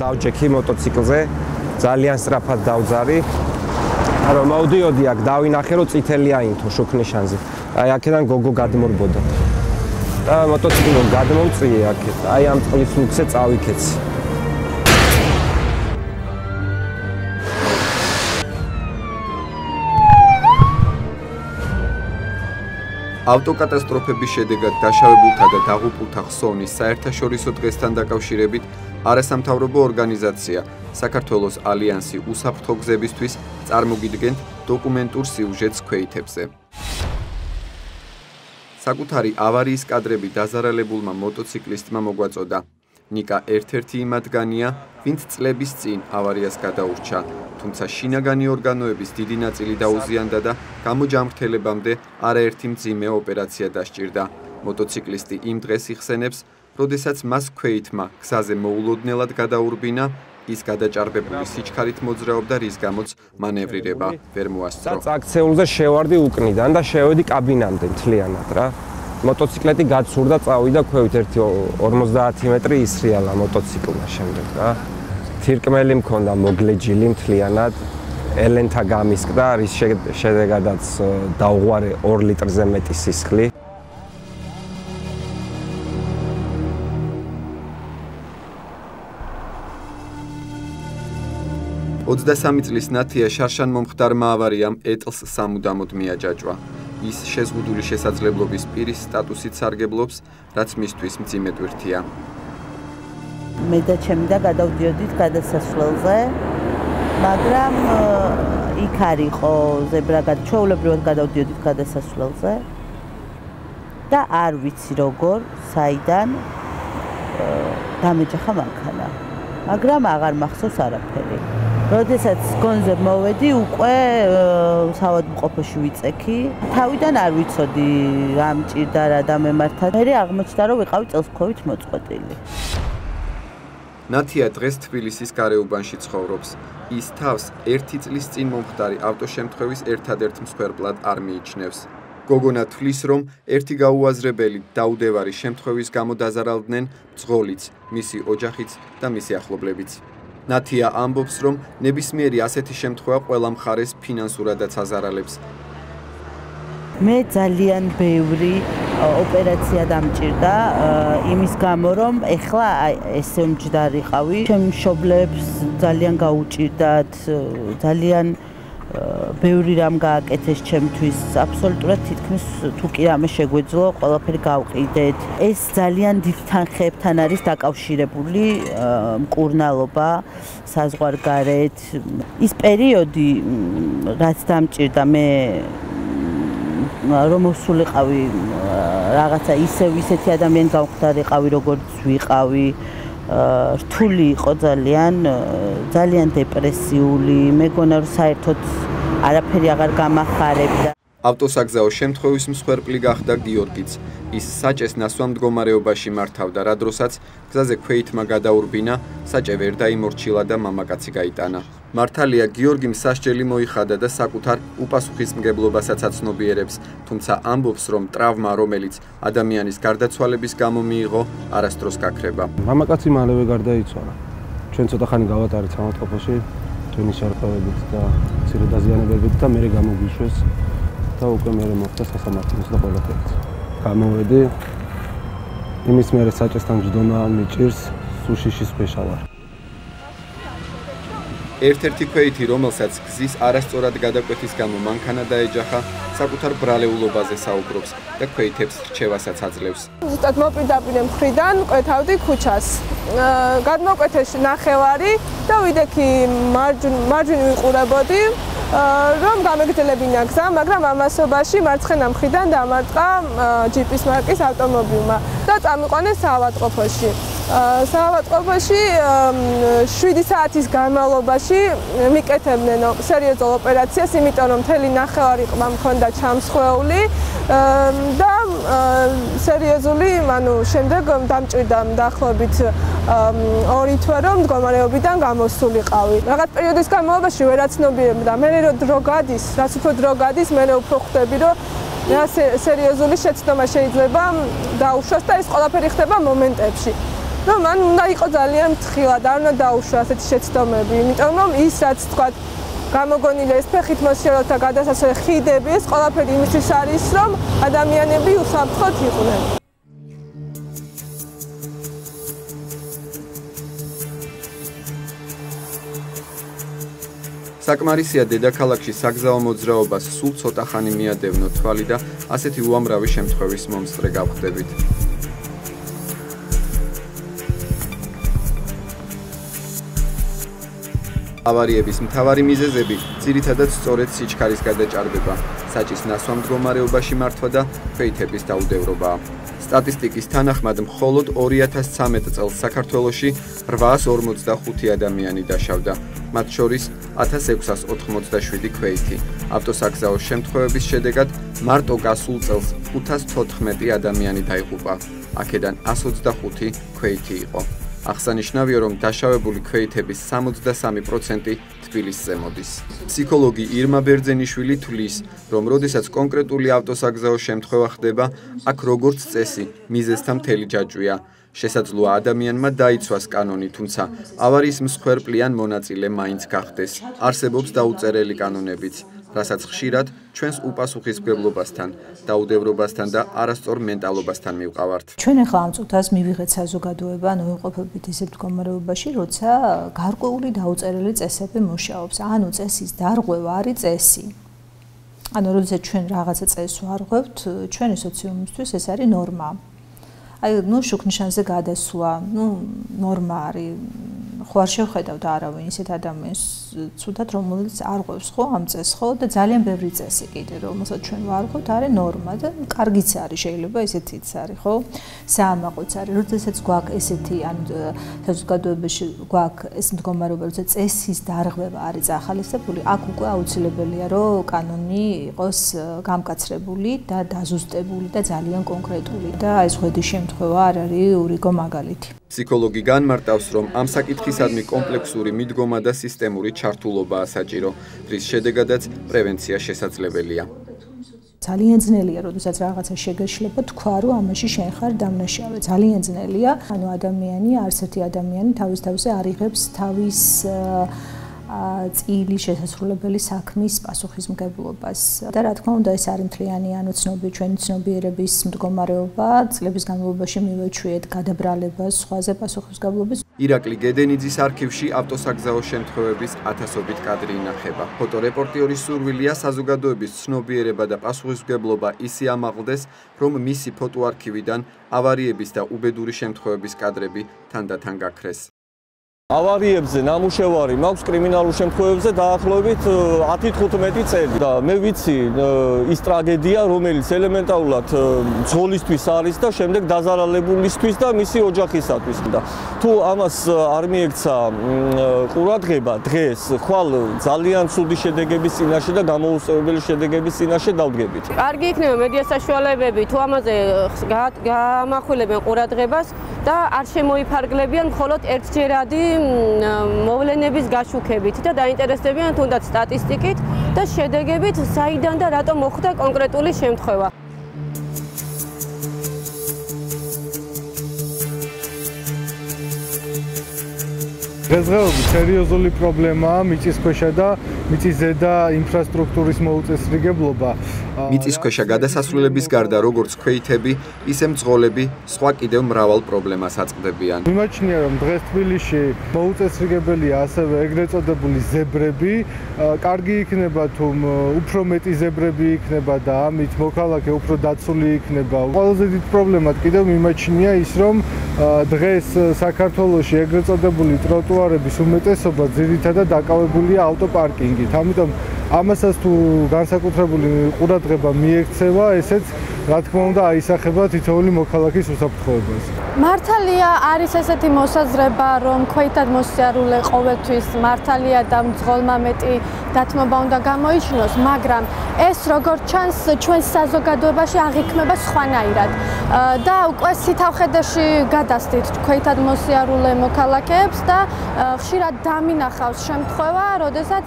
დავჯექი მოტოციკლზე, ძალიან სწრაფად დავძარი. რომ მოვდიოდი აქ დავინახე რომ წითელი აინთო შუქნიშანზე. აი აქედან გოგო გადმორბოდა. და მოტოციკლო გადმოვწიე აქეთ. აი ამ წყლის ლუქზე წავიქეცი. ავტოკატასტროფების შედეგად დაშავებულთა და დაღუპულთა ხსოვნის საერთაშორისო დღესთან დაკავშირებით არასამთავრობო ორგანიზაცია საქართველოს ალიანსი უსაფრთხო გზებისთვის წარმოგიდგენთ დოკუმენტურ სიუჟეტს ქვეითებზე. საკუთარი ავარიის კადრები დაზარალებულმა მოტოციკლისტმა მოგვაწოდა. ნიკა ერთ-ერთი იმ მათგანია, ვინც წლების წინ ავარიას გადაურჩა, თუმცა შინაგანი ორგანოების დიდი ნაწილი დაუზიანდა და გამოჯამრთელებამდე არაერთი მძიმე ოპერაცია დასჭირდა. მოტოციკლისტი იმ დღეს იხსენებს, როდესაც მას ქვეითმა გზაზე მოულოდნელად გადაურბინა, ის გადაჭარბებული სიჩქარით მოძრაობდა, რის გამოც მანევრირება ვერ მოასწრო. წაქცეულზე შევარდი უკნიდან და შევედი კაბინამდე მთლიანად რა. მოტოციკლეტი გაცურდა, წავიდა ქვევით 50 მეტრი ისრიალა მოტოციკლმა შემდეგ რა. თირკმელი მქონდა მოგლეჯილი მთლიანად, ელენთა გამისკდა, რის შედეგადაც დაუღვარე 2 ლიტრზე მეტი სისხლი. ოცდასამი წლის ნათია შარშან-მომხდარმა ავარიამ ეტლს სამუდამოდ მიაჯაჭვა. ის შეზღუდული შესაძლებლობის პირის სტატუსით სარგებლობს, რაც მისთვის მძიმე ტვირთია. მე და ჩემი და გადავდიოდით გადასასვლელზე, მაგრამ იქ არ იყო ზებრა, ჩვეულებრივად გადავდიოდით გადასასვლელზე და არ ვიცი როგორ, საიდან დამეჯახა მანქანა, მაგრამ აღარ მახსოვს არაფერი. როდესაც გონზე მოვედი, უკვე საავადმყოფოში ვიწექი. თავიდან არ ვიცოდი რა მჭირდა, რა დამემართა. მე აღმოჩნდა, რომ ვიყავი წელსქვევით მოწყვეტილი. ნათია დღეს თბილისის გარეუბანში ცხოვრობს. ის თავს 1 წლის წინ მომხდარი ავტოშემთხვევის ერთადერთ მსხვერპლად არ მიიჩნევს. გოგონა თვლის, რომ ერთი გაუაზრებელი დაუდევარი შემთხვევის გამო დაზარალდნენ მძღოლიც, მისი ოჯახიც და მისი ახლობლებიც. ნათია ამბობს, რომ ნებისმიერი ასეთი შემთხვევა ყველა მხარეს ფინანსურადაც აზარალებს. მე ძალიან ბევრი ოპერაცია დამჭირდა, იმის გამო, რომ ეხლა ესე მჯდარიყავი. ჩემი მშობლებს ძალიან გაუჭირდათ, ძალიან ბევრი რამ გააკეთეს ჩემთვის, აბსოლუტურად თითქმის თუ კი რამე შეგვეძლო, ყველაფერი გავყიდეთ. ეს ძალიან დიდ თანხებთან არის დაკავშირებული მკურნალობა საზღვარგარეთ. ის პერიოდი, რაც დამჭირდა, მე რომ მოსულიყავი რაღაცა ისეთი ადამიანი გავხდარიყავი, როგორც ვიყავი. რთული იყო ძალიან დეპრესიული, მეგონა რომ საერთოდ არაფერი აღარ გამახარებდა. ავტოსაგზაო შემთხვევის მსხვერპლი გახდა გიორგიც. ის საჭეს ნასვამ მდგომარეობაში მართავდა, რა დროსაც გზაზე ქვეითმა გადაურბინა, საჭე ვერ დაიმორჩილა და მამაკაცი გაიტანა. მართალია გიორგიმ სასჯელი მოიხადა და საკუთარ უპასუხისმგებლობასაც აცნობიერებს, თუმცა ამბობს, რომ ტრავმა, რომელიც ადამიანის გარდაცვალების გამო მიიღო, არასდროს გაქრება. მამაკაცი მალევე გარდაიცვალა. ჩვენ ცოტა ხანი გავატარეთ სამართყოფოში, ჩვენი შარყევებით და მცირე დაზიანებებით და მე გამოგვიშვეს და უკვე მე მოხდა სასამართლოს და ყველაფერიც. გამოვედი, იმის მერე საჭესთან ჯდომა მიჭირს, სუშიშის ფეშავარ. ერთ-ერთი ქვეითი, რომელსაც გზის არასწორად გადაკვეთის გამო მანქანა დაეჯახა, საკუთარ ბრალეულობაზე საუბრობს და ქვეითებს რჩევასაც აძლევს. ზუსტად მოპირდაპირე მხრიდან კვეთავდი ქუჩას. გადმოკვეთეს ნახევარი და ვიდექი მარჯვნივ ვიყურებოდი, რომ გამეგრძელებინა გზა, მაგრამ ამასობაში მარცხენა მხრიდან დამარტყა ჯიპის მარკის ავტომობილმა და წამიყვანეს საავადმყოფოში. საავადმყოფოში 7 საათის განმავლობაში მიკეთებდნენ სერიოზულ ოპერაციას, იმიტომ რომ მთელი ნახევარი ყმა მქონდა ჩამსხვეული და სერიოზული, შემდეგ დამჭირდა დაახლოებით 2 თვე, რომ მდგომარეობიდან გამოსულიყავი. რაღაც პერიოდის განმავლობაში ვერაცნობიერებდა, მე რო დრო გადის, რაც უფრო დრო გადის, მე უფრო ხვდები, რომ სერიოზული შეცდომა შეიძლება დაუშვას და ეს ყველაფერი ხდება მომენტებში. რომ მან უნდა იყოს ძალიან მთხილად, არ უნდა დაუშვა ასეთი შეცდომები, იმიტომ რომ ის რაც თქვა გამოგონილი ეს ფეხით მოსიარულეთა გადასასვლელი ხიდები, ეს ყველაფერი იმისთვის არის, რომ ადამიანები უსაფრთხოდ იყვნენ. საკმარისია დედაქალაქში საგზაო მოძრაობას სულ ცოტა ხანი მიადევნო თვალი და ასეთი უამრავი შემთხვევის მომსწრე გავხდებით. ავარიების მთავარი მიზეზები ძირითადად სწორედ სიჩქარის გადაჭარბება, საჭის ნასვა მდგომარეობაში მართვა და ქვეითების დაუდევრობაა. სტატისტიკის თანახმად მხოლოდ 2013 წელს საქართველოში 845 ადამიანი დაშავდა, მათ შორის 1687 ქვეითი. ავტოსაგზაოს შემთხვევების შედეგად მარტო გასულ წელს 514 ადამიანი დაიღუპა, აქედან 125 ქვეითი იყო. აღსანიშნავია, რომ დაშავებული ქვეითების 73% თბილისზე მოდის. ფსიქოლოგი ირმა ბერძენიშვილი თვლის, რომ როდესაც კონკრეტული ავტოსაგზაო შემთხვევა ხდება, აქ როგორც წესი, მიზეზთა მთელი ჯაჭვია. შესაძლოა ადამიანმა დაიცვას კანონი, თუმცა ავარიის მსხვერპლი ან მონაწილე მაინც გახდეს. არსებობს დაუწერელი კანონებიც, რასაც ხშირად ჩვენს უპასუხისმგებლობასთან, დაუდევრობასთან და არასწორ მენტალობასთან მივყავართ. ჩვენ ახლა ამ წუთას მივიღეთ საზოგადოება, ვიყოფებით ისეთ მდგომარეობაში, როცა გარკვეული დაუწერელი წესები მუშაობს. ანუ წესის დარღვევა არის წესი. ანუ როდესაც ჩვენ რაღაცა წესს ვარღვევთ, ჩვენი სოციუმისთვის ეს არის ნორმა. აი, შუქნიშანზე გადასვლა, ნორმა არის. ხო არ შევხედავთ არავინ ისეთ ადამიანს ცუდად, რომელიც არღვევს ხო ამ წესს, ხო და ძალიან ბევრი წესი კიდე, რომელსაც ჩვენ ვარღვევთ, არის ნორმა და კარგიც არის, შეიძლება ესეთიც არის, ხო? საამაყოც არის. როდესაც გვაქვს ესეთი, ანუ საზოგადოებაში გვაქვს ეს მდგომარეობა, როცა წესის დარღვევა არის ახალისებული, აქ უკვე აუცილებელია, რომ კანონი იყოს გამკაცრებული და დაზუსტებული და ძალიან კონკრეტული და ეს ხვედის შემთხვევა არ არის ურიგო მაგალითი. ფსიქოლოგი განმარტავს, რომ ამ საკითხისადმი კომპლექსური მიდგომა და სისტემური ჩართულობაა საჭირო, რის შედეგადაც პრევენცია შესაძლებელია. ძალიან ძნელია, როდესაც რაღაცა შეგეშლება, თქვა, რომ ამაში შენ ხარ დამნაშავე. ძალიან ძნელია. ანუ ადამიანი, არც ერთი ადამიანი თავის თავზე არ იღებს თავის წილი შესაძლებელი საქმის პასუხისმგებლობას. და რა თქმა უნდა, ეს არის მთლიანი ანუ ჩვენი ცნობიერების მდგომარეობა, წლების განმავლობაში მივეჩვიეთ გადაბრალებას, სხვაზე პასუხისმგებლობის. ირაკლი გედენიძის არქივში ავტოსაგზაო შემთხვევების ათასობით კადრი ინახება. ფოტორეპორტიორის სურვილია საზოგადოების ცნობიერება და პასუხისმგებლობა ისე ამაღლდეს, რომ მისი ფოტოარქივიდან ავარიების და უბედური შემთხვევების კადრები თანდათან გაქრეს. ავარიებზე ნამუშევარი მაქვს კრიმინალურ შემთხვევებზე დაახლოებით 10-15 წელი და მე ვიცი ის ტრაგედია, რომელიც ელემენტარულად ძღოლისთვის არის და შემდეგ დაზარალებულისთვის და მისი ოჯახისათვის და თუ ამას არ მიექცა ყურადღება დღეს ხვალ ძალიან ცუდი შედეგების წინაშე და გამოუსწორებელი შედეგების წინაშე დავდგებით. კარგი იქნება მედია საშუალებები თუ ამაზე გამახვილებენ ყურადღებას და არ შემოიფარგლებიან მხოლოდ ერთჯერადი მოვლენების გაშუქებით და დაინტერესდებიან თუნდაც სტატისტიკით და შედეგებით, საიდან და რატომ მოხდა კონკრეტული შემთხვევა. დღესდღეობით სერიოზული პრობლემაა მიწისქვეშა და მიწისზედა ინფრასტრუქტურის მოუწესრიგებლობა. მიწისქვეშა გადასასვლელების გარდა როგორც ქვეითები, ისე მძღოლები სხვა კიდევ მრავალ პრობლემას აწყდებიან. მიმაჩნია, რომ დღეს თბილისში მოუწესრიგებელია ასევე ეგრეთ წოდებული ზებრები. კარგი იქნება თუ უფრო მეტი ზებრები იქნება და ამით მოქალაქე უფრო დაცული იქნება. ყველაზე დიდი პრობლემა კიდევ მიმაჩნია ის, რომ დღეს საქართველოში ეგრეთ წოდებული ტროტუარების უმეტესობა ძირითადად დაკავებულია ავტოპარკინგით. ამიტომ ამასაც თუ განსაკუთრებული ყურადღება მიექცევა, ესეც რა თქმა უნდა აისახება თითოეული მოქალაქის უსაფრთხოებას. მართალია არის ესეთი მოსაზრება, რომ ქვეითად მოსიარულე ყოველთვის მართალია და მძღოლმა მეტი დათმობა უნდა გამოიჩინოს, მაგრამ ეს როგორც ჩანს ჩვენს საზოგადოებაში აღიქმება სხვანაირად. და უკვე სითავხედეში გადასდით ქვეითად მოსიარულე მოქალაქეებს და ხშირად დამინახავს შემთხვევა, როდესაც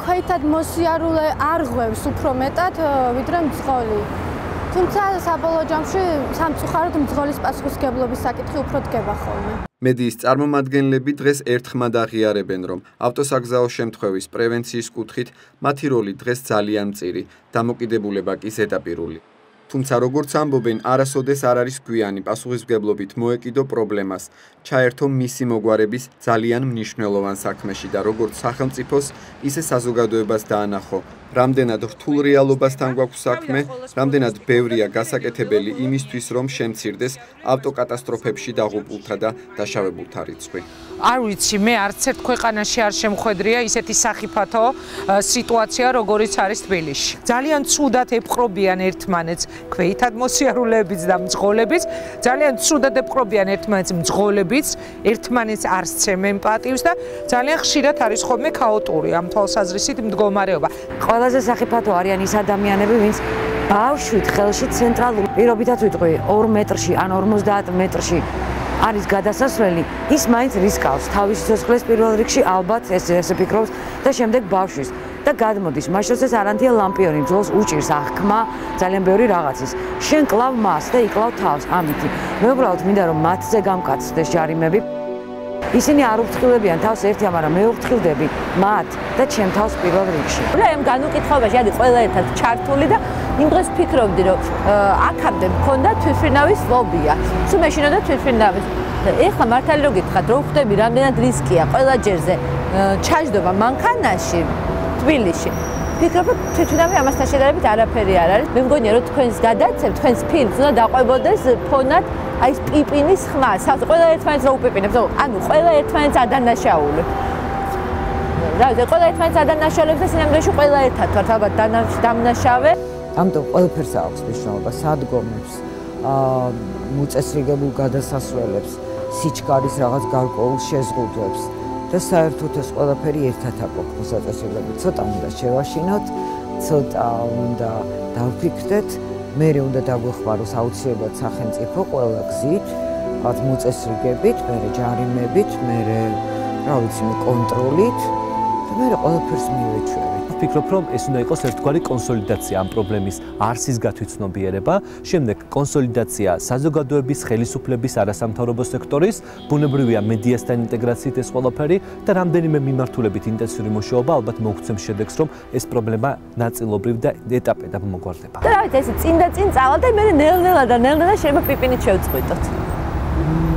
ქვეითად მოსიარულე არღვევს უფრო მეტად ვიდრე მძღოლი. თუმცა საბოლოო ჯამში სამწუხაროდ მძღოლის პასუხისმგებლობის საკითხი უფრო დგება ხოლმე. მედიის წარმომადგენლები დღეს ერთხმად აღიარებენ, რომ ავტოსაგზაო შემთხვევის პრევენციის კუთხით მათი როლი დღეს ძალიან მწირი, დამოკიდებულება კი ზედაპირული. თუმცა როგორც ამბობენ, არასოდეს არ არის გვიანი პასუხისმგებლობით მოეკიდო პრობლემას, ჩაერთო მისი მოგვარების ძალიან მნიშვნელოვან საქმეში და როგორც სახელმწიფოს, ისე საზოგადოებას დაანახო, რამდენად რთულ რეალობასთან გვაქვს საქმე, რამდენად ბევრია გასაკეთებელი იმისთვის, რომ შემცირდეს ავტოკატასტროფებში დაღუპულთა და დაშავებულთა რიცხვი. არ ვიცი, მე არც ერთ ქვეყანაში არ შემხვედრია ისეთი სახიფათო სიტუაცია, როგორიც არის თბილისში. ძალიან ცუდად ეპყრობიან ერთმანეთს ქვეითად მოსიარულეებიც და მძღოლებიც, ძალიან ცუდად ეპყრობიან ერთმანეთს მძღოლებიც, ერთმანეთს არ სცემენ პატივს და ძალიან ხშირად არის ხოლმე ქაოტური ამ თვალსაზრისით მდგომარეობა. ყველაზე სახიფათო არიან ის ადამიანები, ვინც ბავშვით ხელში ცენტრალურ პირობითაც ვიტყვი 2 მეტრში ან 50 მეტრში არის გადასასვლელი, ის მაინც რისკავს თავის სიცოცხლეს პირველ რიგში ალბათ ესე ფიქრობს და შემდეგ ბავშვის და გადმოდის მაშინაც არანთია ლამპიონი ძოლს უჭირს აღქმა ძალიან ბევრი რაღაცის შენ კლავ მას და იკლავ თავს ამითი მე უბრალოდ მინდა რომ მათზე გამკაცდეს ჯარიმები ისინი არ უფრთხილებიან თავს ერთია მაგრამ მე უფრთხილდები მათ და ჩემ თავს პირველ რიგში რა ამ განუკითხავებაში არის ყველა ერთად ჩართული და იმ დღეს ფიქრობდი რომ აქამდე მქონდა თვითმფრინავის ლობია თუ მე შინოდა თვითმფრინავის ეხლა მართალი რო გითხრათ რო ხვდები რამდენად რისკია ყველა ჯერზე ჩაჯდობა მანქანაში თბილისში ფიქრობ რომ თვითმფრინავი ამასთან შედარებით არაფერი არ არის მე მგონია რომ თქვენს გადაცემ თქვენს ფილმს უნდა დაყვებოდეს ფონად აი ეს პიპინის ხმა ყველა ერთმანეთს რო უპიპინებს ანუ ყველა ერთმანეთს არ დანაშაულებ რა ვიცი ყველა ერთმანეთს არ დანაშაულებს და სინამდვილეში ყველა ერთად ვართ ალბათ დამნაშავე ამიტომ ყველაფერს აქვს მნიშვნელობა სადგომებს მოწესრიგებულ გადასასვლელებს სიჩქარის რაღაც გარკვეულ შეზღუდვებს და საერთოდ ეს ყველაფერი ერთად აქვს მოსაწესრიგებლად ცოტა უნდა შევაშინოთ ცოტა უნდა დავფიქრდეთ მე უნდა დაგვეხმაროს აუცილებლად სახელმწიფო ყველა გზით რაღაც მოწესრიგებით მე ჯარიმებით მე რა ვიცი კონტროლით და მე ყველაფერს მივეჩვევი ვფიქრობ, რომ ეს უნდა იყოს ერთგვარი კონსოლიდაცია ამ პრობლემის არსის გათვითცნობიერება, შემდეგ კონსოლიდაცია საზოგადოების, ხელისუფლების, არასამთავრობო სექტორის, ბუნებრივია მედიასთან ინტეგრაციით ეს ყველაფერი და რამდენიმე მიმართულებით ინტენსიური მუშაობა ალბათ მოგცემს შედეგს, რომ ეს პრობლემა ნაწილობრივ და ეტაპეტად მოგვარდება. და რა ვიცი, ეს წინ და წინ წავალ და მე ნელ-ნელა და ნელ-ნელა შეიძლება პიპინით შევწყვიტოთ.